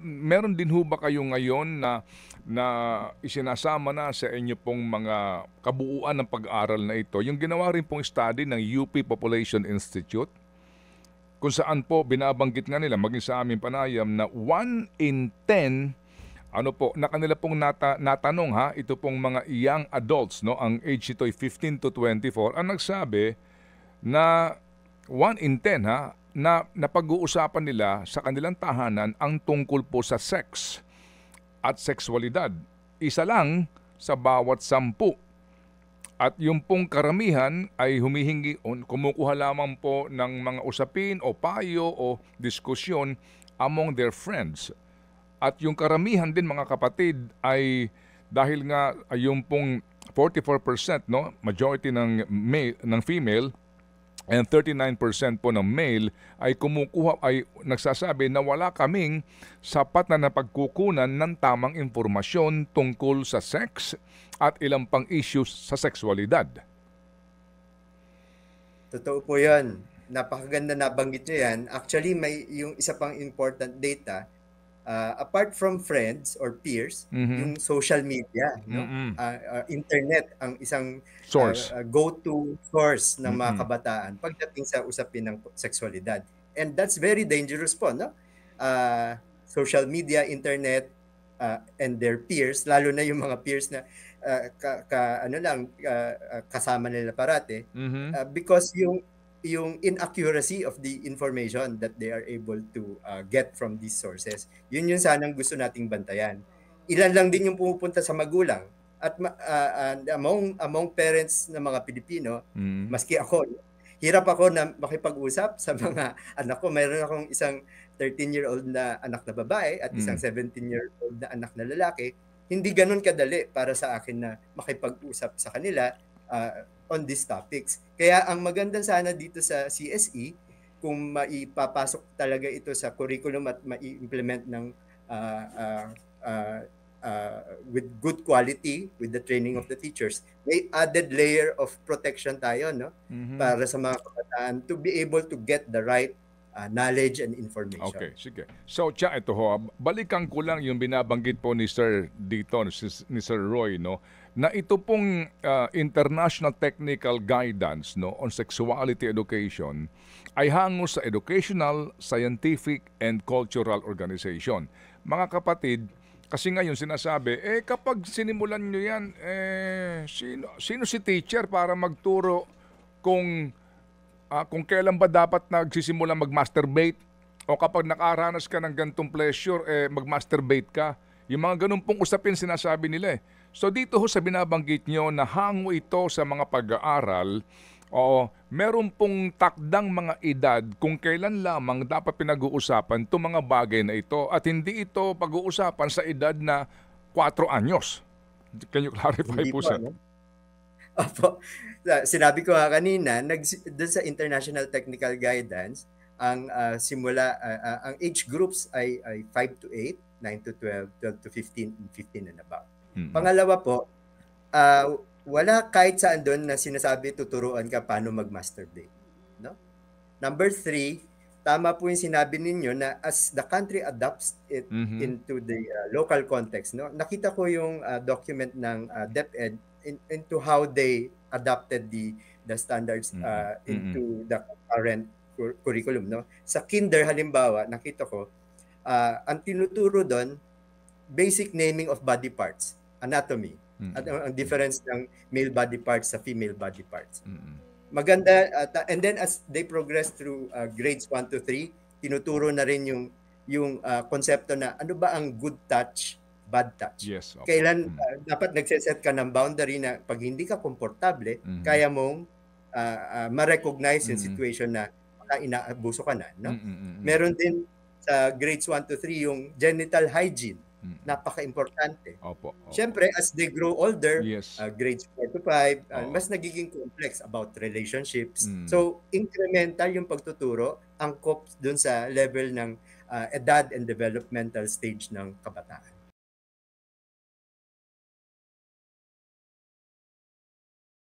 meron din ho ba kayo ngayon na na isinasama na sa inyo pong mga kabuuan ng pag-aaral na ito, yung ginawa rin pong study ng UP Population Institute, kung saan po binabanggit nga nila, maging sa aming panayam, na 1 in 10, ano po, na kanila pong natanong ha, ito pong mga young adults, no, ang age ito ay 15 to 24, ang nagsabi na 1 in 10 ha, na napag-uusapan nila sa kanilang tahanan ang tungkol po sa sex at sexualidad. Isa lang sa bawat 10. At yung pong karamihan ay humihingi, kumukuha lamang po ng mga usapin o payo o diskusyon among their friends. At yung karamihan din mga kapatid ay dahil nga yung pong 44%, no, majority ng female, and 39% po ng male ay nagsasabi na wala kaming sapat na napagkukunan ng tamang impormasyon tungkol sa sex at ilang pang issues sa sexualidad. Totoo po yan. Napakaganda nabanggit nyo yan. Actually, may yung isa pang important data, apart from friends or peers, yung social media, no? Internet ang isang Source. go-to source ng mga kabataan pagdating sa usapin ng sexualidad. And that's very dangerous po, no? Social media, internet, and their peers, lalo na yung mga peers na kasama nila parate, because yung inaccuracy of the information that they are able to get from these sources, yun yung sanang gusto nating bantayan. Ilan lang din yung pumupunta sa magulang at among parents ng mga Pilipino, maski ako, hirap ako na makipag-usap sa mga anak ko. Mayroon akong isang 13-year-old na anak na babae at isang 17-year-old na anak na lalaki. Hindi ganun kadali para sa akin na makipag-usap sa kanila on these topics. Kaya ang maganda sana dito sa CSE, kung maipapasok talaga ito sa curriculum at mai-implement ng with good quality, with the training of the teachers, may added layer of protection tayo, no? Para sa mga kabataan to be able to get the right knowledge and information. Okay, sige. So, ito ho, balikan ko lang yung binabanggit po ni Sir dito, ni Sir Roy, no, na ito pong International Technical Guidance, no, on Sexuality Education ay hango sa educational, scientific, and cultural organization. Mga kapatid, kasi ngayon sinasabi, kapag sinimulan nyo yan, sino si teacher para magturo kung kailan ba dapat nagsisimula mag-masturbate o kapag nakaranas ka ng gantong pleasure, mag-masturbate ka. Yung mga ganun pong usapin sinasabi nila. So dito ho sa binabanggit nyo na hango ito sa mga pag-aaral, meron pong takdang mga edad kung kailan lamang dapat pinag-uusapan itong mga bagay na ito at hindi ito pag-uusapan sa edad na 4 anyos. Can you clarify po, sir? Opo. Sinabi ko kanina, doon sa International Technical Guidance, ang ang age groups ay 5 to 8, 9 to 12, 12 to 15, and 15 and above. Pangalawa po, wala kahit saan doon na sinasabi tuturuan ka paano mag-masturbate, no? Number 3, tama po yung sinabi ninyo na as the country adapts it into the local context, no? Nakita ko yung document ng DepEd into how they adapted the standards into the current curriculum, no? Sa kinder halimbawa, nakita ko ang tinuturo doon, basic naming of body parts, anatomy, at ang difference ng male body parts sa female body parts. Maganda, and then as they progress through grades 1 to 3, tinuturo na rin yung konsepto na ano ba ang good touch, bad touch. Yes, okay. Kailan dapat nagseset ka ng boundary na pag hindi ka komportable, kaya mong ma-recognize yung situation na inaabuso ka na, no? Meron din sa grades 1 to 3 yung genital hygiene. Napaka-importante. Opo. Siyempre, as they grow older, yes, grades 4 to 5, mas nagiging complex about relationships. So, incremental yung pagtuturo, angkop dun sa level ng edad and developmental stage ng kabataan.